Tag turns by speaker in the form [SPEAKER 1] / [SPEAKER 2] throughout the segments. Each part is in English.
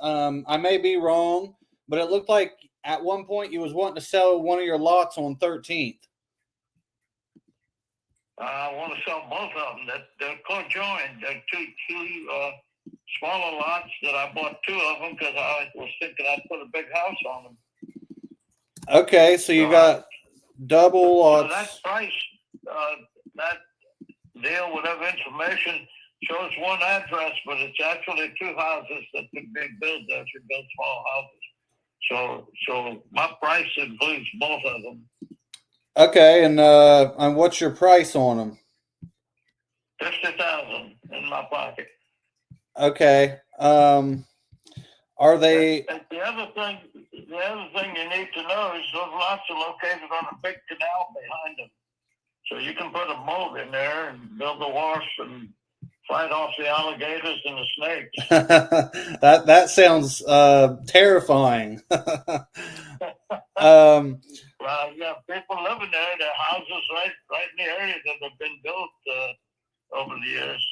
[SPEAKER 1] I may be wrong, but it looked like at one point you was wanting to sell one of your lots on 13th.
[SPEAKER 2] I want to sell both of them. They're co-joined. They're two smaller lots that I bought two of them because I was thinking I'd put a big house on them.
[SPEAKER 1] Okay, so you got double lots.
[SPEAKER 2] So that price, that deal, whatever information, shows one address, but it's actually two houses that could be built. They should build small houses. So my price includes both of them.
[SPEAKER 1] Okay, and what's your price on them?
[SPEAKER 2] $50,000 in my pocket.
[SPEAKER 1] Okay. Are they?
[SPEAKER 2] The other thing you need to know is those lots are located on a big canal behind them, so you can put a moat in there and build a wash and fight off the alligators and the snakes.
[SPEAKER 1] that sounds terrifying.
[SPEAKER 2] Well, you have people living there. There are houses right in the area that have been built over the years.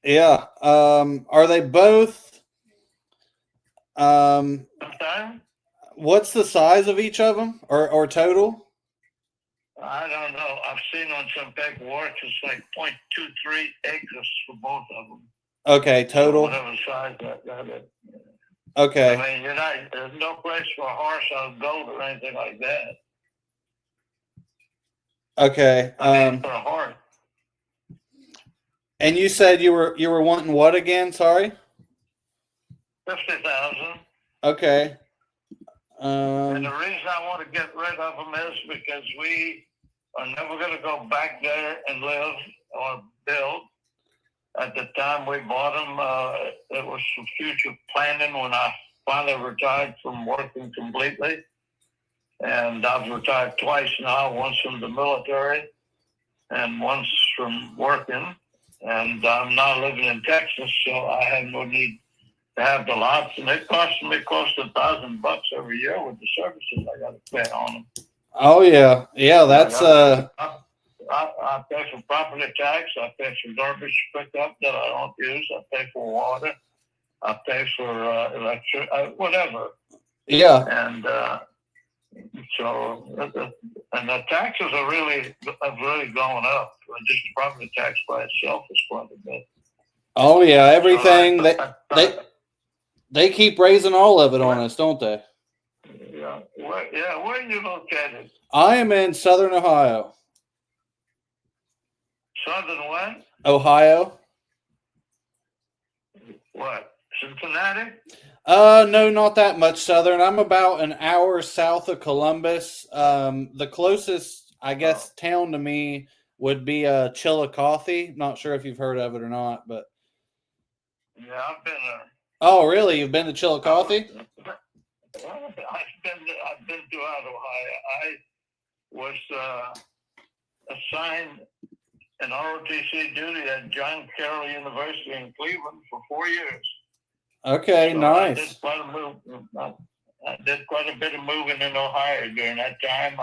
[SPEAKER 1] Yeah. Are they both? What's the size of each of them, or total?
[SPEAKER 2] I don't know. I've seen on some paperwork it's like 0.23 acres for both of them.
[SPEAKER 1] Okay, total.
[SPEAKER 2] So whatever size that is.
[SPEAKER 1] Okay.
[SPEAKER 2] I mean, there's no place for a horse or goat or anything like that.
[SPEAKER 1] Okay.
[SPEAKER 2] I mean, for a horse.
[SPEAKER 1] And you said you were wanting what again? Sorry.
[SPEAKER 2] 50,000.
[SPEAKER 1] Okay.
[SPEAKER 2] And the reason I want to get rid of them is because we are never going to go back there and live or build. At the time we bought them, it was for future planning when I finally retired from working completely. And I've retired twice now, once from the military and once from working. And I'm now living in Texas, so I have no need to have the lots. And it costs me close to $1,000 every year with the services I got to pay on them.
[SPEAKER 1] Oh yeah, that's
[SPEAKER 2] I pay for property tax. I pay for garbage pickup that I don't use. I pay for water. I pay for electric, whatever.
[SPEAKER 1] Yeah.
[SPEAKER 2] And so the taxes have really gone up. Just the property tax by itself is quite a bit.
[SPEAKER 1] Oh yeah, everything they keep raising all of it on us, don't they?
[SPEAKER 2] Yeah. Where are you located?
[SPEAKER 1] I am in Southern Ohio.
[SPEAKER 2] Southern what?
[SPEAKER 1] Ohio.
[SPEAKER 2] What? Cincinnati?
[SPEAKER 1] No, not that much southern. I'm about an hour south of Columbus. The closest, I guess, town to me would be Chillicothe. Not sure if you've heard of it or not, but
[SPEAKER 2] yeah, I've been there.
[SPEAKER 1] Oh, really? You've been to Chillicothe?
[SPEAKER 2] I've been throughout Ohio. I was assigned an ROTC duty at John Carroll University in Cleveland for 4 years.
[SPEAKER 1] Okay, so nice.
[SPEAKER 2] I did quite a bit of moving in Ohio during that time.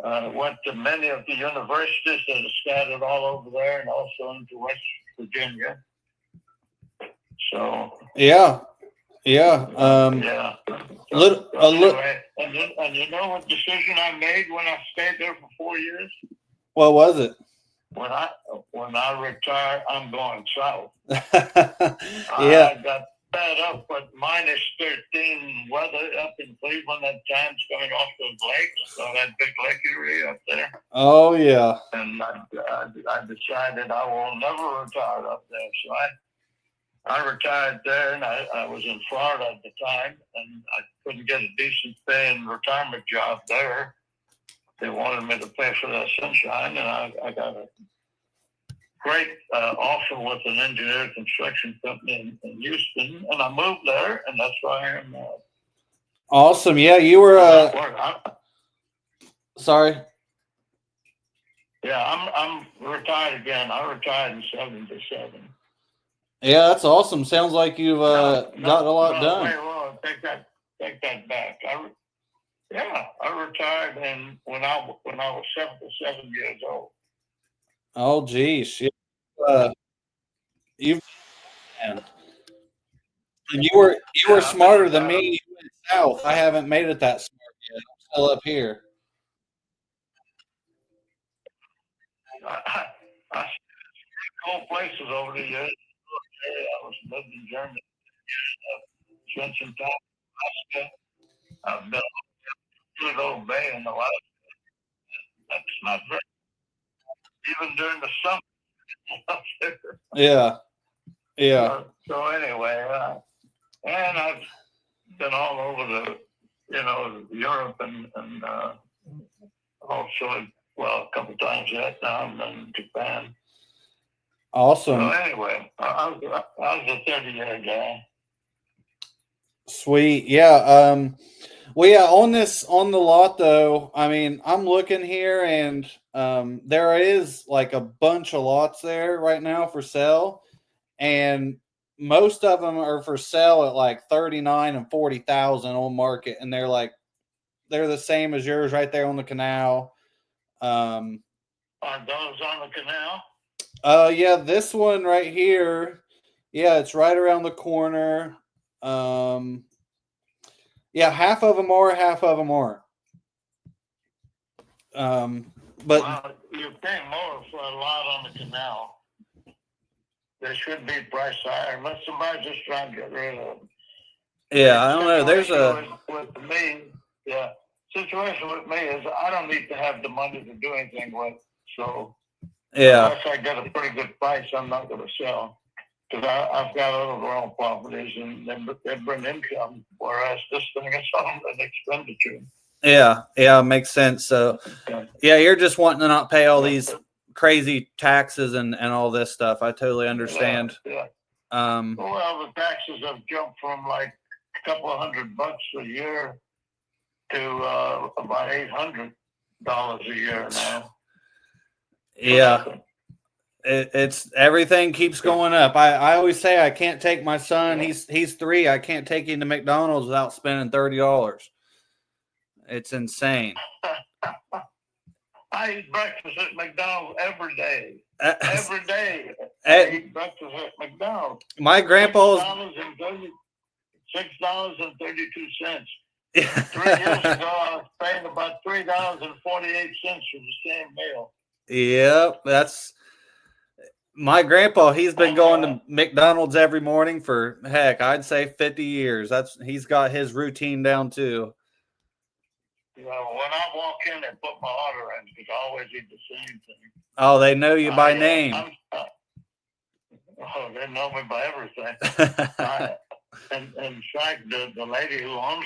[SPEAKER 2] I went to many of the universities that are scattered all over there, and also into West Virginia. So
[SPEAKER 1] yeah.
[SPEAKER 2] Yeah.
[SPEAKER 1] Anyway,
[SPEAKER 2] and you know what decision I made when I stayed there for 4 years?
[SPEAKER 1] What was it?
[SPEAKER 2] When I retire, I'm going south.
[SPEAKER 1] Yeah.
[SPEAKER 2] I got fed up with -13 weather up in Cleveland at times coming off those lakes, so that big lake area up there.
[SPEAKER 1] Oh yeah.
[SPEAKER 2] And I decided I will never retire up there, so I retired there, and I was in Florida at the time, and I couldn't get a decent paying retirement job there. They wanted me to pay for that sunshine, and I got a great offer with an engineer construction company in Houston, and I moved there, and that's where I am now.
[SPEAKER 1] Awesome. Yeah, you were. Sorry.
[SPEAKER 2] Yeah, I'm retired again. I retired in '77.
[SPEAKER 1] Yeah, that's awesome. Sounds like you've got a lot done.
[SPEAKER 2] Wait, well, take that back. I retired when I was 77 years old.
[SPEAKER 1] Oh, geez. You were smarter than me. You went south. I haven't made it that smart yet. I'm still up here.
[SPEAKER 2] I cold places over the years. I was lived in Germany, spent some time in Alaska. I've been to the old bay in the last. That's not very, even during the summer.
[SPEAKER 1] Yeah, yeah.
[SPEAKER 2] So anyway, and I've been all over Europe and also, well, a couple times Vietnam and Japan.
[SPEAKER 1] Awesome.
[SPEAKER 2] So anyway, I was a 30-year guy.
[SPEAKER 1] Sweet. Yeah. Well, yeah, on the lot though, I mean, I'm looking here and there is like a bunch of lots there right now for sale, and most of them are for sale at like 39 and 40,000 on market, and they're the same as yours right there on the canal.
[SPEAKER 2] Are those on the canal?
[SPEAKER 1] Yeah, this one right here. Yeah, it's right around the corner. Yeah, half of them are, half of them aren't. But
[SPEAKER 2] well, you're paying more for a lot on the canal. They should be priced higher unless somebody's just trying to get rid of them.
[SPEAKER 1] Yeah, I don't know. There's
[SPEAKER 2] with me. Yeah, situation with me is I don't need to have the money to do anything with. So
[SPEAKER 1] yeah,
[SPEAKER 2] unless I get a pretty good price, I'm not going to sell because I've got other rental properties and they bring income, whereas this thing is on an expenditure.
[SPEAKER 1] yeah, makes sense. So yeah, you're just wanting to not pay all these crazy taxes and all this stuff. I totally understand.
[SPEAKER 2] Yeah.
[SPEAKER 1] Well,
[SPEAKER 2] the taxes have jumped from like a couple of $100 a year to about $800 a year now.
[SPEAKER 1] Yeah. It's everything keeps going up. I always say I can't take my son. He's 3. I can't take him to McDonald's without spending $30. It's insane. I
[SPEAKER 2] eat breakfast at McDonald's every day. Every day. I eat breakfast at McDonald's.
[SPEAKER 1] My grandpa's
[SPEAKER 2] $6.32. 3 years ago, I was paying about $3.48 for the same meal.
[SPEAKER 1] Yep, that's my grandpa. He's been going to McDonald's every morning for heck, I'd say 50 years. He's got his routine down too.
[SPEAKER 2] When I walk in and put my order in, because I always eat the same thing.
[SPEAKER 1] Oh, they know you by name.
[SPEAKER 2] They know me by everything. In fact, the lady who owns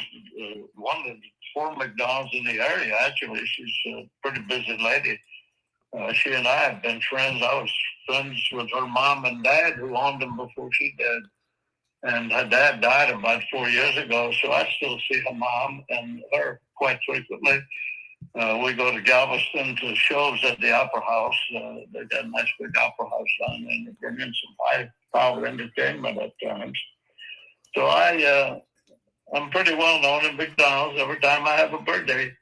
[SPEAKER 2] one of the 4 McDonald's in the area, actually, she's a pretty busy lady. She and I have been friends. I was friends with her mom and dad who owned them before she did. And her dad died about 4 years ago, so I still see her mom and her quite frequently. We go to Galveston to shows at the Opera House. They got a nice big Opera House down there, and they bring in some high-power entertainment at times. So I'm pretty well known in McDonald's. Every time I have a birthday,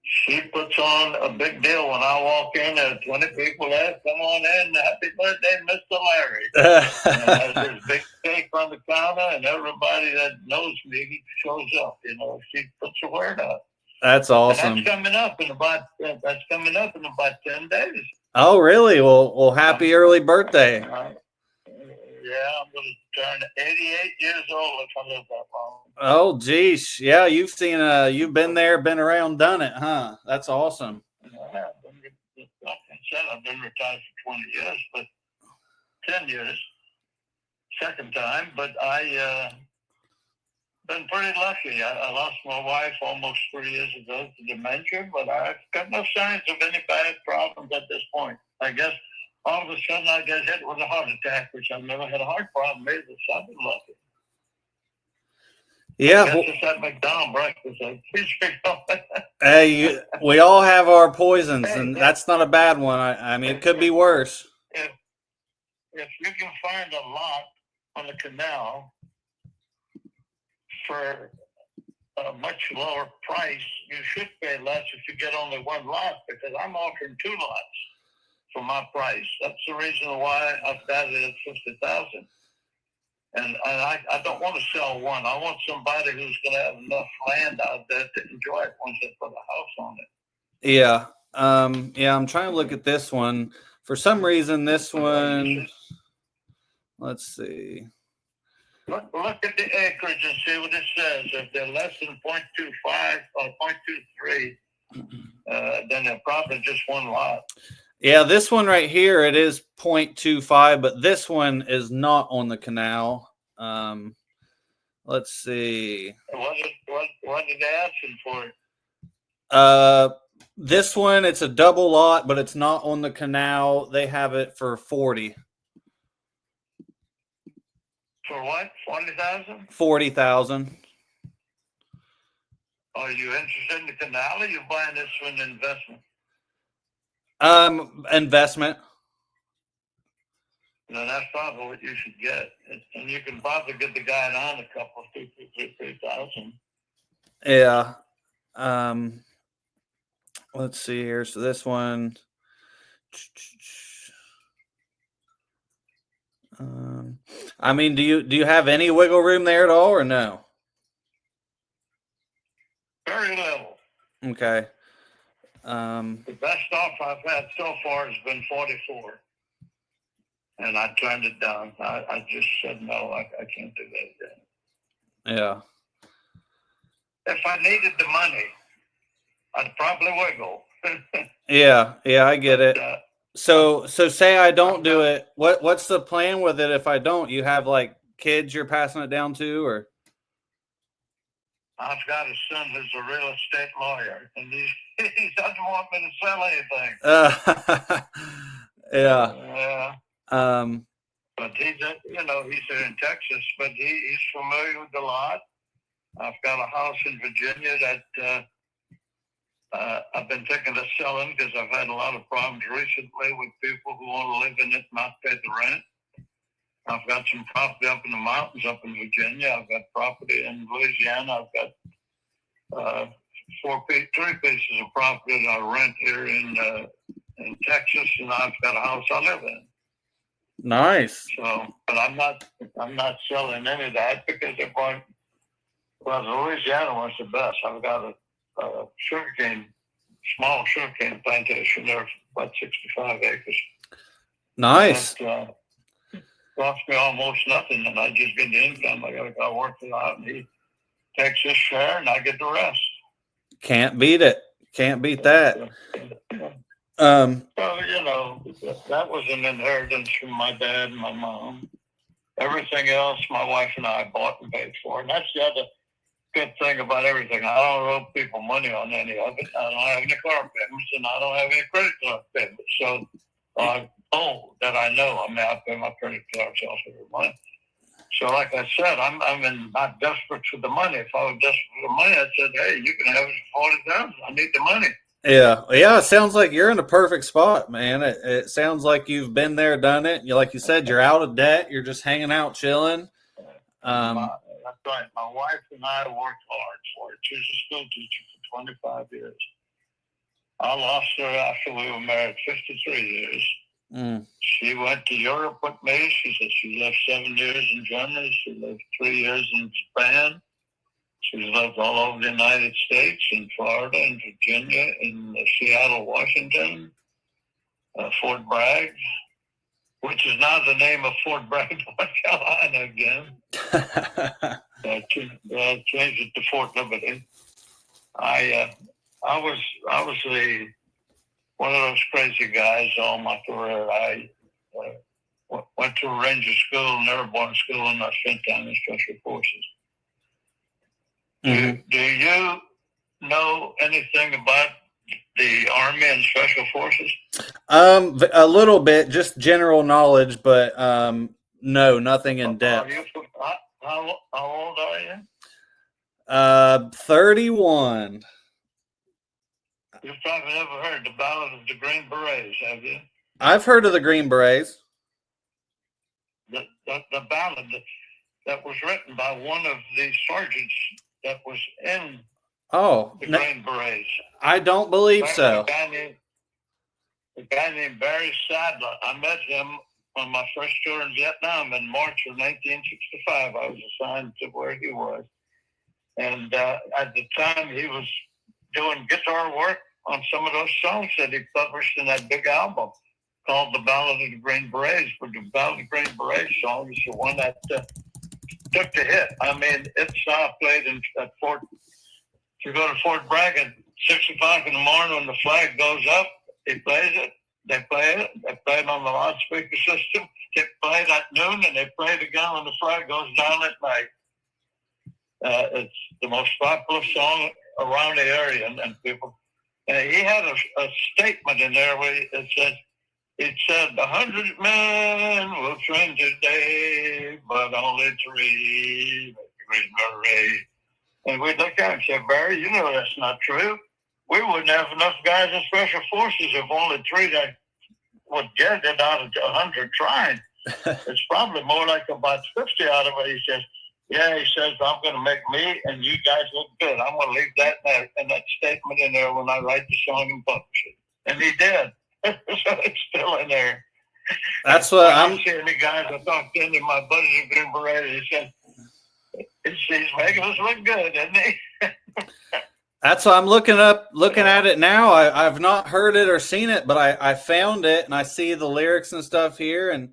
[SPEAKER 2] she puts on a big deal when I walk in. There's 20 people there. Come on in. Happy birthday, Mr. Larry. And there's this big cake on the counter, and everybody that knows me shows up. She puts a word out.
[SPEAKER 1] That's awesome.
[SPEAKER 2] And that's coming up in about 10 days.
[SPEAKER 1] Oh, really? Well, happy early birthday.
[SPEAKER 2] Yeah, I'm going to turn 88 years old if I live that long.
[SPEAKER 1] Oh, geez. Yeah, you've been there, been around, done it, huh? That's awesome.
[SPEAKER 2] Yeah, like I said, I've been retired for 20 years, but 10 years, second time. But I been pretty lucky. I lost my wife almost 3 years ago to dementia, but I've got no signs of any bad problems at this point. I guess all of a sudden I get hit with a heart attack, which I've never had a heart problem either, so I've been lucky.
[SPEAKER 1] Yeah.
[SPEAKER 2] I guess it's that McDonald's breakfast.
[SPEAKER 1] Hey, we all have our poisons, and that's not a bad one. I mean, it could be worse.
[SPEAKER 2] If you can find a lot on the canal for a much lower price, you should pay less if you get only one lot, because I'm offering 2 lots for my price. That's the reason why I've got it at $50,000. And I don't want to sell one. I want somebody who's going to have enough land out there to enjoy it once they put a house on it.
[SPEAKER 1] Yeah. Yeah, I'm trying to look at this one. For some reason, this one, let's see.
[SPEAKER 2] Look at the acreage and see what it says. If they're less than 0.25 or 0.23, then they're probably just one lot.
[SPEAKER 1] Yeah, this one right here, it is 0.25, but this one is not on the canal. Let's see.
[SPEAKER 2] What did they ask for it?
[SPEAKER 1] This one, it's a double lot, but it's not on the canal. They have it for 40.
[SPEAKER 2] For what? 40,000?
[SPEAKER 1] 40,000.
[SPEAKER 2] Are you interested in the canal, or are you buying this for an investment?
[SPEAKER 1] Investment.
[SPEAKER 2] Then that's probably what you should get, and you can probably get the guy down a couple, 3,000.
[SPEAKER 1] Yeah. Let's see here. So this one. I mean, do you have any wiggle room there at all, or no?
[SPEAKER 2] Very little.
[SPEAKER 1] Okay.
[SPEAKER 2] The best offer I've had so far has been 44, and I turned it down. I just said no. I can't do that again.
[SPEAKER 1] Yeah.
[SPEAKER 2] If I needed the money, I'd probably wiggle.
[SPEAKER 1] Yeah, I get it. So say I don't do it. What's the plan with it if I don't? You have like kids you're passing it down to, or?
[SPEAKER 2] I've got a son who's a real estate lawyer, and he doesn't want me to sell anything.
[SPEAKER 1] Yeah.
[SPEAKER 2] But he's in Texas, but he's familiar with the lot. I've got a house in Virginia that I've been thinking of selling because I've had a lot of problems recently with people who want to live in it and not pay the rent. I've got some property up in the mountains up in Virginia. I've got property in Louisiana. I've got three pieces of property that I rent here in Texas, and I've got a house I live in.
[SPEAKER 1] Nice.
[SPEAKER 2] So, but I'm not selling any of that because Louisiana was the best. I've got a small sugarcane plantation there, about 65 acres.
[SPEAKER 1] Nice.
[SPEAKER 2] That cost me almost nothing, and I just get the income. I got a guy working out, and he takes his share, and I get the rest.
[SPEAKER 1] Can't beat it. Can't beat that.
[SPEAKER 2] So, that was an inheritance from my dad and my mom. Everything else, my wife and I bought and paid for. And that's the other good thing about everything. I don't owe people money on any of it. I don't have any car payments, and I don't have any credit card payments. So that I know. I mean, I pay my credit cards off every month. So, like I said, I'm not desperate for the money. If I was desperate for the money, I said, hey, you can have it for 40,000. I need the money.
[SPEAKER 1] Yeah. It sounds like you're in a perfect spot, man. It sounds like you've been there, done it. Like you said, you're out of debt. You're just hanging out, chilling.
[SPEAKER 2] That's right. My wife and I worked hard for it. She was a school teacher for 25 years. I lost her after we were married 53 years. She went to Europe with me. She said she lived 7 years in Germany. She lived 3 years in Japan. She's lived all over the United States, in Florida, in Virginia, in Seattle, Washington, Fort Bragg, which is now the name of Fort Bragg, North Carolina again. Changed it to Fort Liberty. I was one of those crazy guys all my career. I went to a Ranger school, an airborne school, and I spent time in Special Forces. Mm-hmm. Do you know anything about the Army and Special Forces?
[SPEAKER 1] A little bit, just general knowledge, but no, nothing in depth.
[SPEAKER 2] How old are you?
[SPEAKER 1] 31.
[SPEAKER 2] You've probably never heard the Ballad of the Green Berets, have you?
[SPEAKER 1] I've heard of the Green Berets.
[SPEAKER 2] The ballad that was written by one of the sergeants that was in the Green Berets.
[SPEAKER 1] I don't believe so.
[SPEAKER 2] A guy named Barry Sadler. I met him on my first tour in Vietnam in March of 1965. I was assigned to where he was. And at the time, he was doing guitar work on some of those songs that he published in that big album called The Ballad of the Green Berets. But the Ballad of the Green Berets song is the one that took the hit. I mean, it's played at Fort. If you go to Fort Bragg at 6 o'clock in the morning when the flag goes up, he plays it. They play it. They play it on the loudspeaker system. They play it at noon, and they play it again when the flag goes down at night. It's the most popular song around the area, and people. He had a statement in there where it said, 100 men will train today, but only 3 make the Green Beret. And we looked at him and said, Barry, you know that's not true. We wouldn't have enough guys in special forces if only 3 that would get it out of 100 trying. It's probably more like about 50 out of it. He says, yeah, he says, I'm going to make me and you guys look good. I'm going to leave that in that statement in there when I write the song and publish it. And he did. So it's still in there.
[SPEAKER 1] That's what I'm
[SPEAKER 2] seeing the guys I talked to, my buddies in Green Beret, he said, he's making us look good, isn't he?
[SPEAKER 1] That's what I'm looking at it now. I've not heard it or seen it, but I found it and I see the lyrics and stuff here. And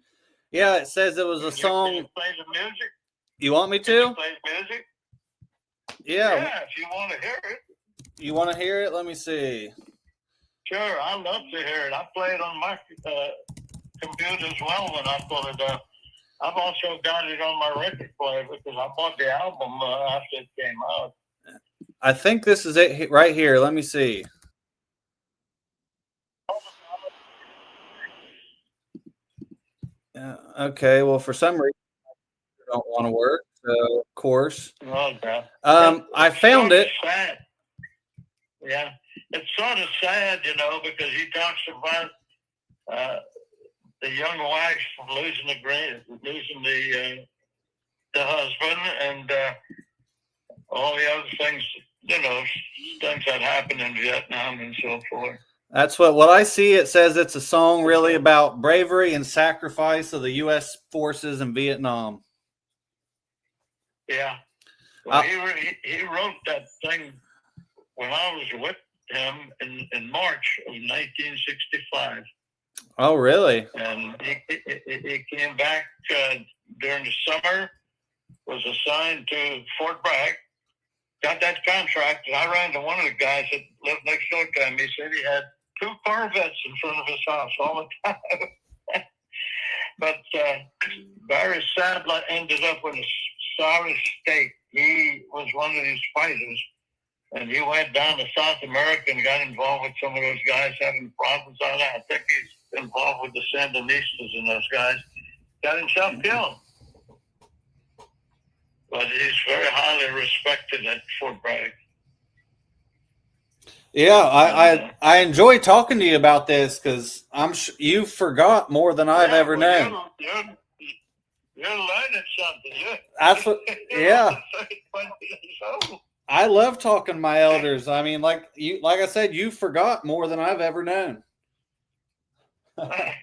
[SPEAKER 1] yeah, it says it was a song.
[SPEAKER 2] Can you play the music?
[SPEAKER 1] You want me to?
[SPEAKER 2] Can you play music?
[SPEAKER 1] Yeah,
[SPEAKER 2] if you want to hear it.
[SPEAKER 1] You want to hear it? Let me see.
[SPEAKER 2] Sure, I love to hear it. I play it on my computer as well when I pull it up. I've also got it on my record player because I bought the album after it came out.
[SPEAKER 1] I think this is it right here. Let me see. Okay, well, for some reason, I don't want to work, so of course.
[SPEAKER 2] Okay.
[SPEAKER 1] I found it.
[SPEAKER 2] Sad. Yeah, it's sort of sad, because he talks about the young wife losing the husband, and all the other things, things that happened in Vietnam and so forth.
[SPEAKER 1] That's what I see. It says it's a song really about bravery and sacrifice of the U.S. forces in Vietnam.
[SPEAKER 2] Yeah. Well, he wrote that thing when I was with him in March of 1965.
[SPEAKER 1] Oh, really?
[SPEAKER 2] And he came back during the summer, was assigned to Fort Bragg, got that contract, and I ran to one of the guys that lived next door to him. He said he had 2 Corvettes in front of his house all the time. But Barry Sadler ended up in a sorry state. He was one of these fighters, and he went down to South America and got involved with some of those guys having problems on that. I think he's involved with the Sandinistas and those guys. Got himself killed. But he's very highly respected at Fort Bragg.
[SPEAKER 1] Yeah, I enjoy talking to you about this because you forgot more than I've ever known.
[SPEAKER 2] You're learning something.
[SPEAKER 1] That's what. Yeah. I love talking to my elders. I mean, like I said, you forgot more than I've ever known.
[SPEAKER 2] I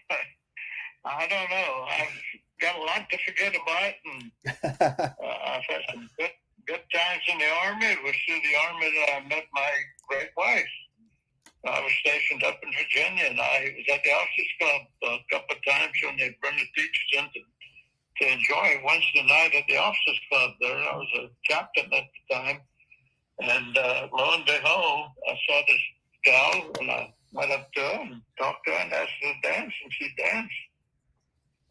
[SPEAKER 2] don't know. I've got a lot to forget about, and I've had some good times in the Army. It was through the Army that I met my great wife. I was stationed up in Virginia, and I was at the Officers Club a couple of times when they bring the teachers in to enjoy Wednesday night at the Officers Club there. I was a captain at the time, and lo and behold, I saw this gal, and I went up to her and talked to her and asked her to dance, and she danced.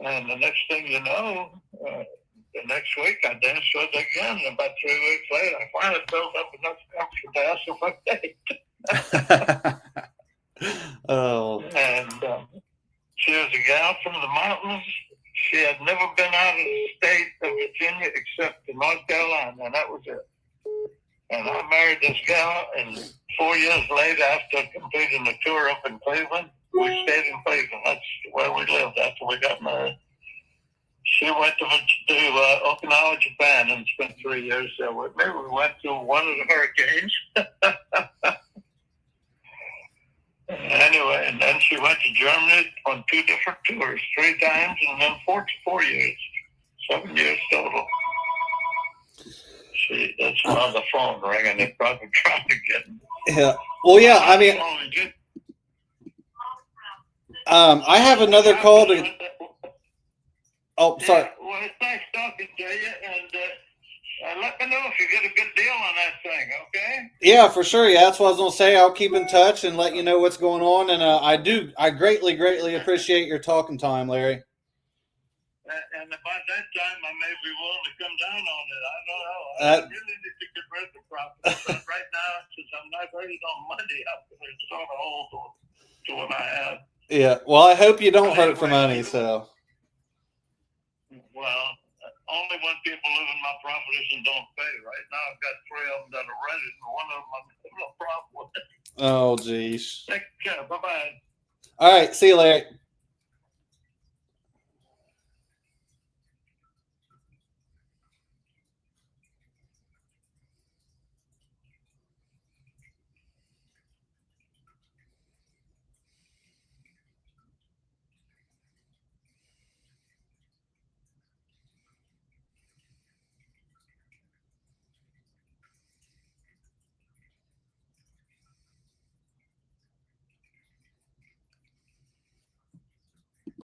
[SPEAKER 2] And the next thing you know, the next week I danced with her again. And about 3 weeks later, I finally built up enough confidence to ask her for a date.
[SPEAKER 1] Oh.
[SPEAKER 2] And she was a gal from the mountains. She had never been out of the state of Virginia except to North Carolina, and that was it. And I married this gal, and 4 years later, after completing the tour up in Cleveland, we stayed in Cleveland. That's where we lived after we got married. She went to Okinawa, Japan, and spent 3 years there with me. We went to one of the hurricanes. Anyway, And then she went to Germany on 2 different tours, 3 times, and then 4 years, 7 years total. See, that's why the phone ringing. They're probably trying to get.
[SPEAKER 1] Yeah. Well, yeah. I mean, I have another call to. Oh, sorry.
[SPEAKER 2] Yeah, well, it's nice talking to you, and let me know if you get a good deal on that thing, okay?
[SPEAKER 1] Yeah, for sure. Yeah, that's what I was gonna say. I'll keep in touch and let you know what's going on. And I greatly appreciate your talking time, Larry.
[SPEAKER 2] And about that time, I may be willing to come down on it. I don't know. I really need to get rid of the property, but right now, since I'm not ready on Monday, it's sort of old to what I have.
[SPEAKER 1] Yeah. Well, I hope you don't hurt for money. So.
[SPEAKER 2] Well, only when people live in my properties and don't pay. Right now, I've got 3 of them that are rented, and one of them I'm having a problem with.
[SPEAKER 1] Oh, geez.
[SPEAKER 2] Take care. Bye-bye.
[SPEAKER 1] All right. See you, Larry.